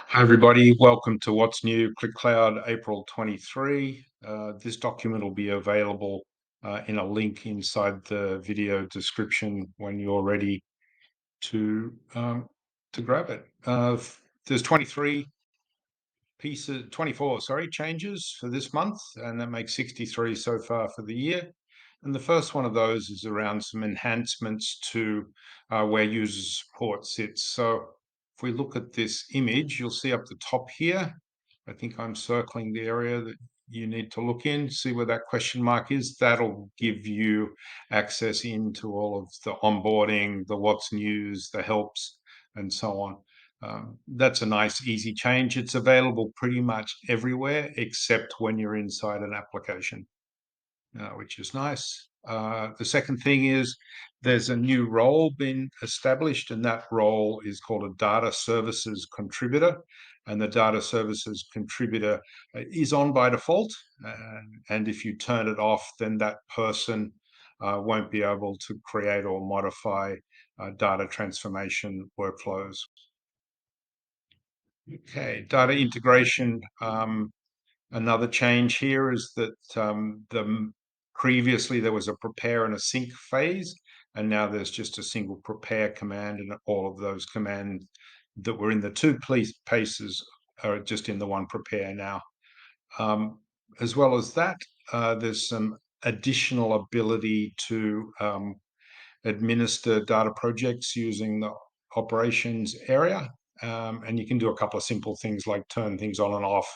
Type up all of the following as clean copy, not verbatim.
Hi, everybody. Welcome to What's New, Qlik Cloud, April 23. This document will be available in a link inside the video description when you're ready to grab it. There's 23 pieces, 24, sorry, changes for this month, and that makes 63 so far for the year. And the first one of those is around some enhancements to where user support sits. So if we look at this image, you'll see up the top here, I think I'm circling the area that you need to look in, see where that question mark is. That'll give you access into all of the onboarding, the what's news, the helps, and so on. That's a nice, easy change. It's available pretty much everywhere except when you're inside an application, which is nice. The second thing is there's a new role been established, and that role is called a data services contributor. And the data services contributor is on by default. And if you turn it off, then that person won't be able to create or modify data transformation workflows. Okay, data integration. Another change here is that previously there was a prepare and a sync phase, and now there's just a single prepare command, and all of those commands that were in the two paces are just in the one prepare now. As well as that, there's some additional ability to administer data projects using the operations area. And you can do a couple of simple things like turn things on and off,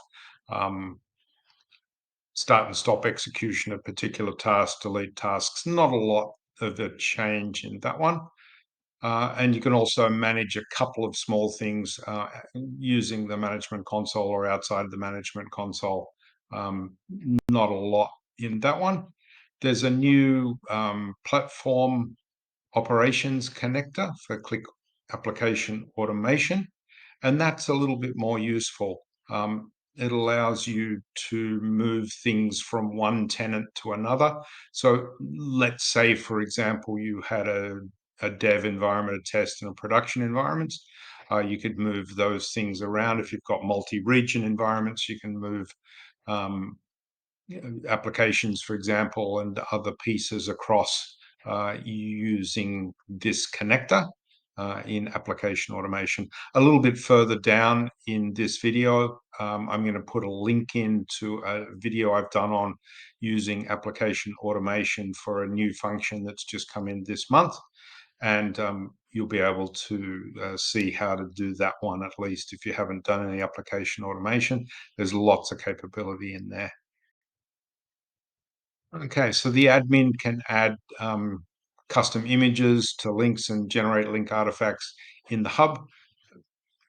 start and stop execution of particular tasks, delete tasks. Not a lot of a change in that one. And you can also manage a couple of small things using the management console or outside of the management console. Not a lot in that one. There's a new platform operations connector for Qlik application automation, and that's a little bit more useful. It allows you to move things from one tenant to another. So let's say, for example, you had a dev environment, a test, and a production environment. You could move those things around. If you've got multi-region environments, you can move applications, for example, and other pieces across using this connector in application automation. A little bit further down in this video, I'm going to put a link into a video I've done on using application automation for a new function that's just come in this month. And you'll be able to see how to do that one, at least if you haven't done any application automation. There's lots of capability in there. Okay, so the admin can add custom images to links and generate link artifacts in the hub.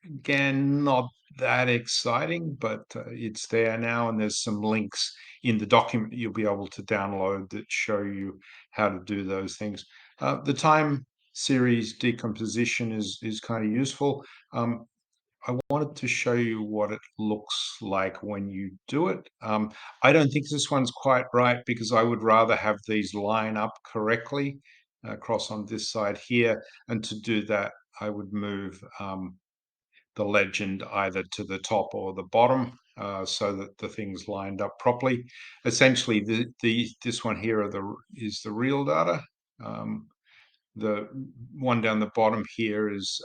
Again, not that exciting, but it's there now, and there's some links in the document you'll be able to download that show you how to do those things. The time series decomposition is kind of useful. I wanted to show you what it looks like when you do it. I don't think this one's quite right because I would rather have these line up correctly across on this side here. And to do that, I would move the legend either to the top or the bottom so that the things lined up properly. Essentially, this one here is the real data. The one down the bottom here is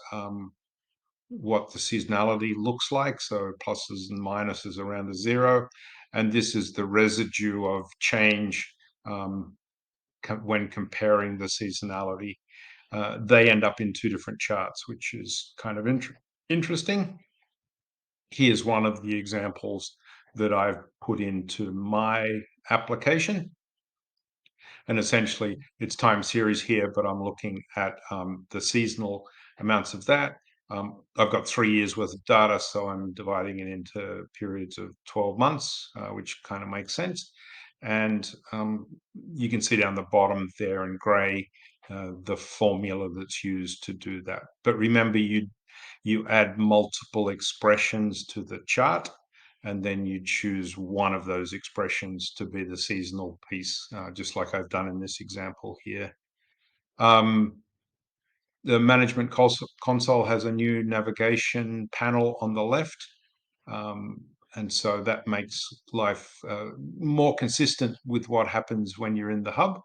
what the seasonality looks like. So pluses and minuses around a zero. And this is the residue of change when comparing the seasonality. They end up in two different charts, which is kind of interesting. Here's one of the examples that I've put into my application. And essentially, it's time series here, but I'm looking at the seasonal amounts of that. I've got 3 years worth of data, so I'm dividing it into periods of 12 months, which kind of makes sense. And you can see down the bottom there in gray the formula that's used to do that. But remember, you add multiple expressions to the chart, and then you choose one of those expressions to be the seasonal piece, just like I've done in this example here. Um, The management console has a new navigation panel on the left, um, and so that makes life more consistent with what happens when you're in the hub.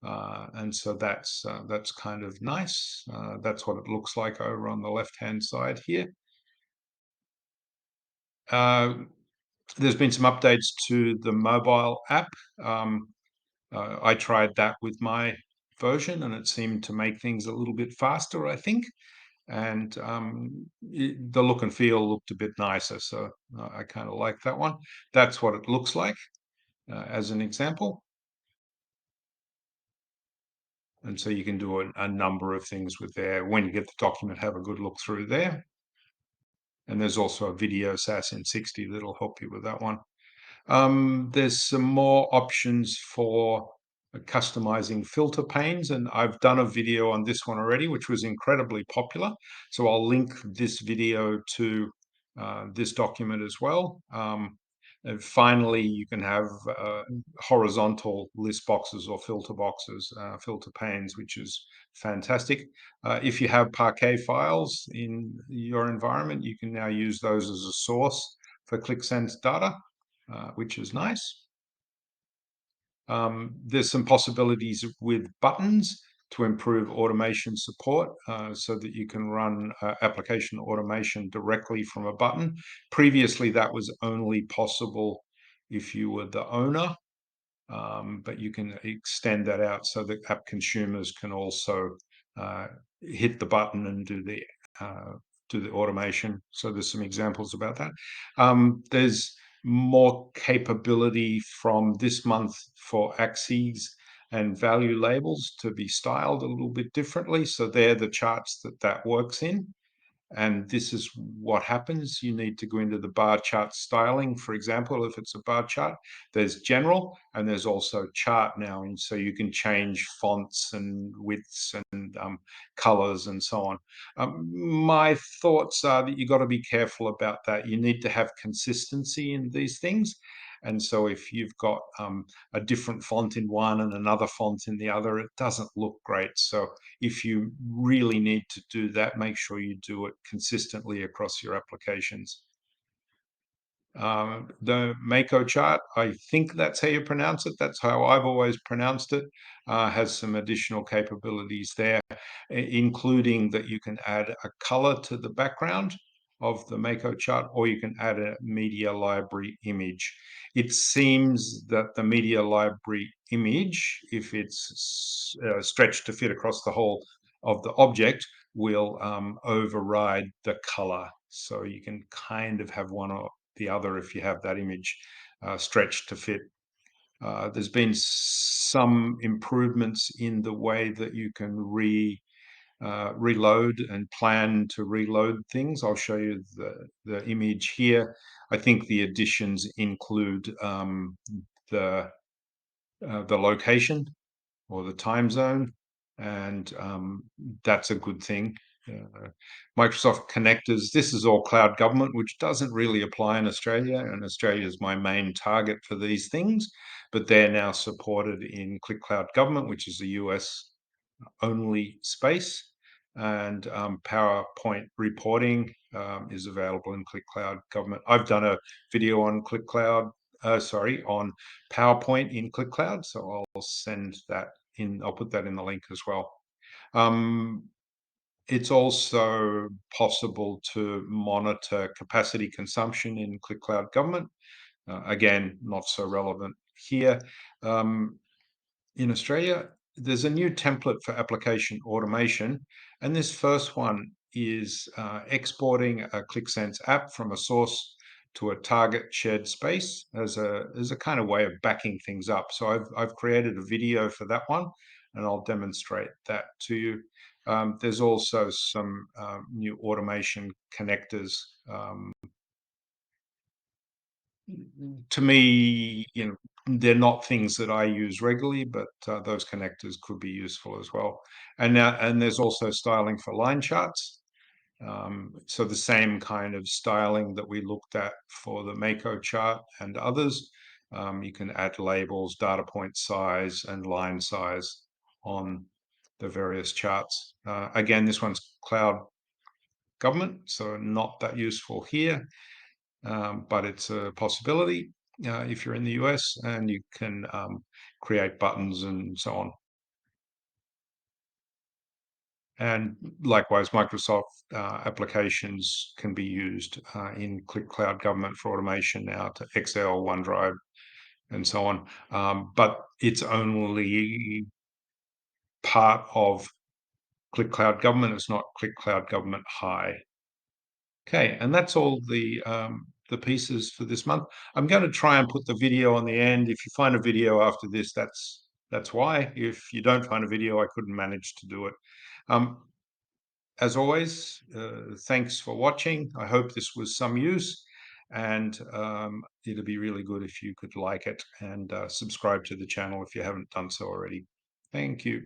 And so that's kind of nice. That's what it looks like over on the left-hand side here. Uh, there's been some updates to the mobile app. Um, I tried that with my version, and it seemed to make things a little bit faster, I think. And the look and feel looked a bit nicer, so I kind of like that one. That's what it looks like as an example. And so you can do a number of things with there. When you get the document, have a good look through there. And there's also a video SAS in 60 that'll help you with that one. There's some more options for customizing filter panes, and I've done a video on this one already, which was incredibly popular. So I'll link this video to this document as well. And finally, you can have horizontal list boxes or filter boxes, filter panes, which is fantastic. If you have Parquet files in your environment, you can now use those as a source for Qlik Sense data, which is nice. There's some possibilities with buttons to improve automation support so that you can run application automation directly from a button. Previously, that was only possible if you were the owner, but you can extend that out so that app consumers can also uh, hit the button and uh, do the automation. So there's some examples about that. There's more capability from this month for axes and value labels to be styled a little bit differently. So they're the charts that works in. And this is what happens. You need to go into the bar chart styling. For example, if it's a bar chart, there's general and there's also chart now. And so you can change fonts and widths and colors and so on. My thoughts are that you've got to be careful about that. You need to have consistency in these things. And so if you've got a different font in one and another font in the other, it doesn't look great. So if you really need to do that, make sure you do it consistently across your applications. The Mako chart, I think that's how you pronounce it. That's how I've always pronounced it. Has some additional capabilities there, including that you can add a color to the background of the Mako chart, or you can add a media library image. It seems that the media library image, if it's stretched to fit across the whole of the object, will override the color. So you can kind of have one or the other if you have that image stretched to fit. There's been some improvements in the way that you can reload and plan to reload things. I'll show you the image here. I think the additions include the location or the time zone, and that's a good thing. Microsoft connectors, this is all cloud government, which doesn't really apply in Australia, and Australia is my main target for these things, but they're now supported in Qlik Cloud Government, which is a US only space, and PowerPoint reporting is available in Qlik Cloud Government. I've done a video on Qlik Cloud, on PowerPoint in Qlik Cloud, so I'll send that in. I'll put that in the link as well. Um, it's also possible to monitor capacity consumption in Qlik Cloud Government. Again, not so relevant here. In Australia, there's a new template for application automation, and this first one is exporting a Qlik Sense app from a source to a target shared space as a kind of way of backing things up. So I've created a video for that one, and I'll demonstrate that to you. There's also some new automation connectors. To me, they're not things that I use regularly, but those connectors could be useful as well. And there's also styling for line charts. So the same kind of styling that we looked at for the Mako chart and others, you can add labels, data point size, and line size on the various charts. Again, this one's cloud government, so not that useful here, but it's a possibility if you're in the US, and you can create buttons and so on. And likewise, Microsoft applications can be used in Qlik Cloud Government for automation now to Excel, OneDrive, and so on. But it's only part of Qlik Cloud Government. It's not Qlik Cloud Government High. Okay, and that's all the pieces for this month. I'm going to try and put the video on the end. If you find a video after this, that's why. If you don't find a video, I couldn't manage to do it. As always, thanks for watching. I hope this was some use, and it'd be really good if you could like it and subscribe to the channel if you haven't done so already. Thank you.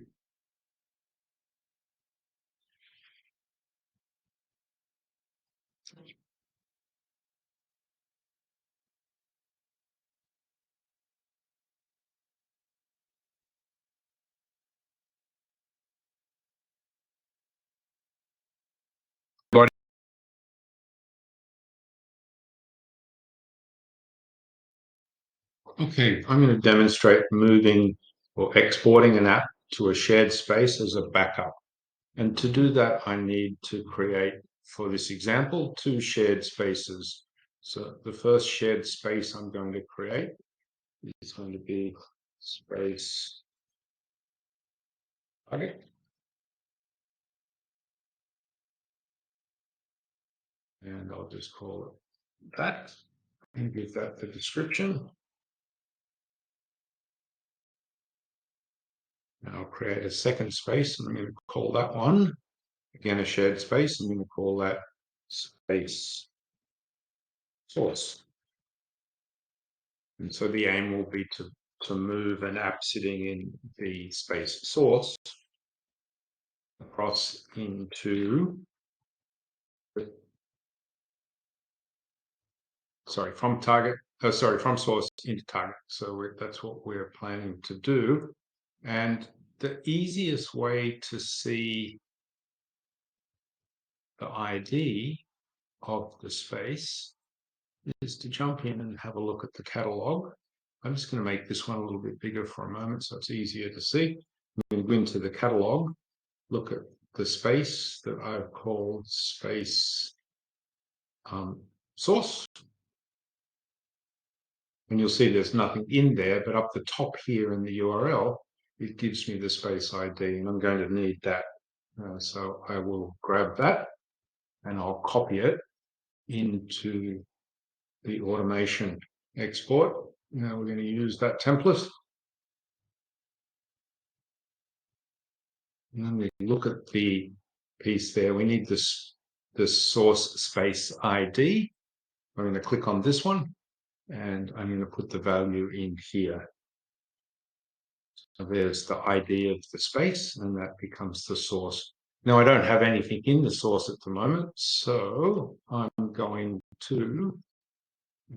Okay, I'm going to demonstrate moving or exporting an app to a shared space as a backup. And to do that, I need to create, for this example, two shared spaces. So the first shared space I'm going to create is going to be space target. And I'll just call it that and give that the description. And I'll create a second space, and I'm going to call that one, again, a shared space. I'm going to call that space source. And so the aim will be to move an app sitting in the space source across into, from target, from source into target. So that's what we're planning to do. And the easiest way to see the ID of the space is to jump in and have a look at the catalog. I'm just going to make this one a little bit bigger for a moment so it's easier to see. I'm going to go into the catalog, look at the space that I've called space source. And you'll see there's nothing in there, but up the top here in the URL, it gives me the space ID, and I'm going to need that. So I will grab that and I'll copy it into the automation export. Now we're going to use that template. And then we look at the piece there. We need this source space ID. I'm going to click on this one, and I'm going to put the value in here. So there's the ID of the space, and that becomes the source. Now I don't have anything in the source at the moment, so I'm going to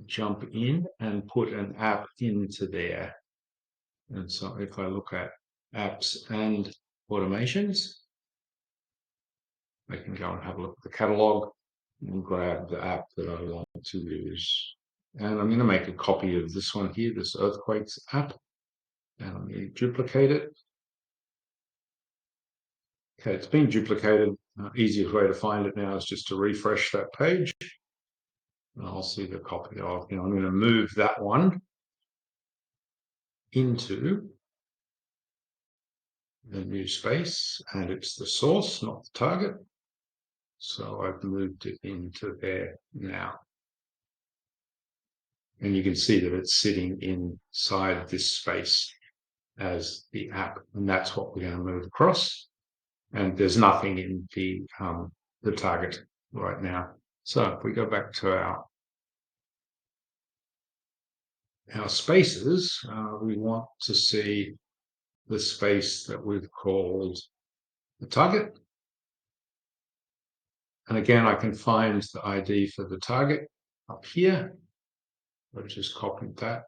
jump in and put an app into there. And so if I look at apps and automations, I can go and have a look at the catalog and grab the app that I want to use. And I'm going to make a copy of this one here, this earthquakes app, and I'm going to duplicate it. Okay, it's been duplicated. Easiest way to find it now is just to refresh that page. And I'll see the copy of, I'm going to move that one into the new space, and it's the source, not the target. So I've moved it into there now. And you can see that it's sitting inside this space as the app, and that's what we're going to move across. And there's nothing in the target right now. So if we go back to our spaces, we want to see the space that we've called the target. And again, I can find the ID for the target up here. I've just copied that.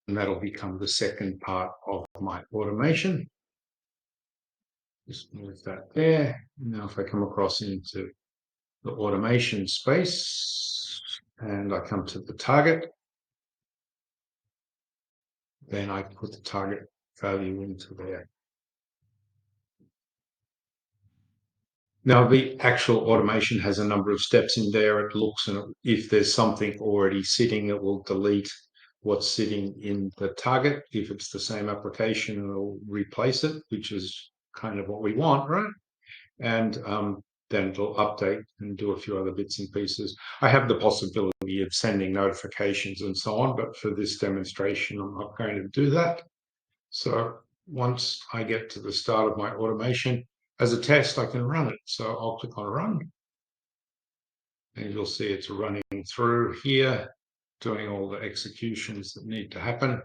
And that'll become the second part of my automation. Just move that there. Now, if I come across into the automation space and I come to the target, then I put the target value into there. Now, the actual automation has a number of steps in there. It looks, and if there's something already sitting, it will delete what's sitting in the target. If it's the same application, it'll replace it, which is kind of what we want, right? And then it'll update and do a few other bits and pieces. I have the possibility of sending notifications and so on, but for this demonstration, I'm not going to do that. So once I get to the start of my automation, as a test, I can run it. So I'll click on run, and you'll see it's running through here, doing all the executions that need to happen.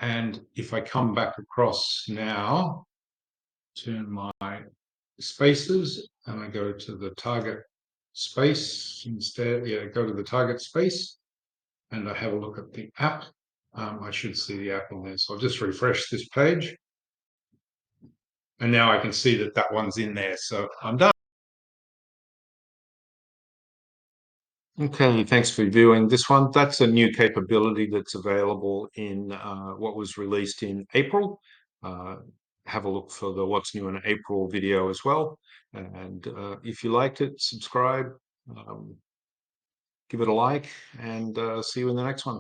And if I come back across now to my spaces and I go to the target space instead, go to the target space and I have a look at the app. I should see the app on there. So I'll just refresh this page. And now I can see that that one's in there. So I'm done. Okay, thanks for viewing this one. That's a new capability that's available in what was released in April. Uh, have a look for the What's New in April video as well. And if you liked it, subscribe, give it a like, and see you in the next one.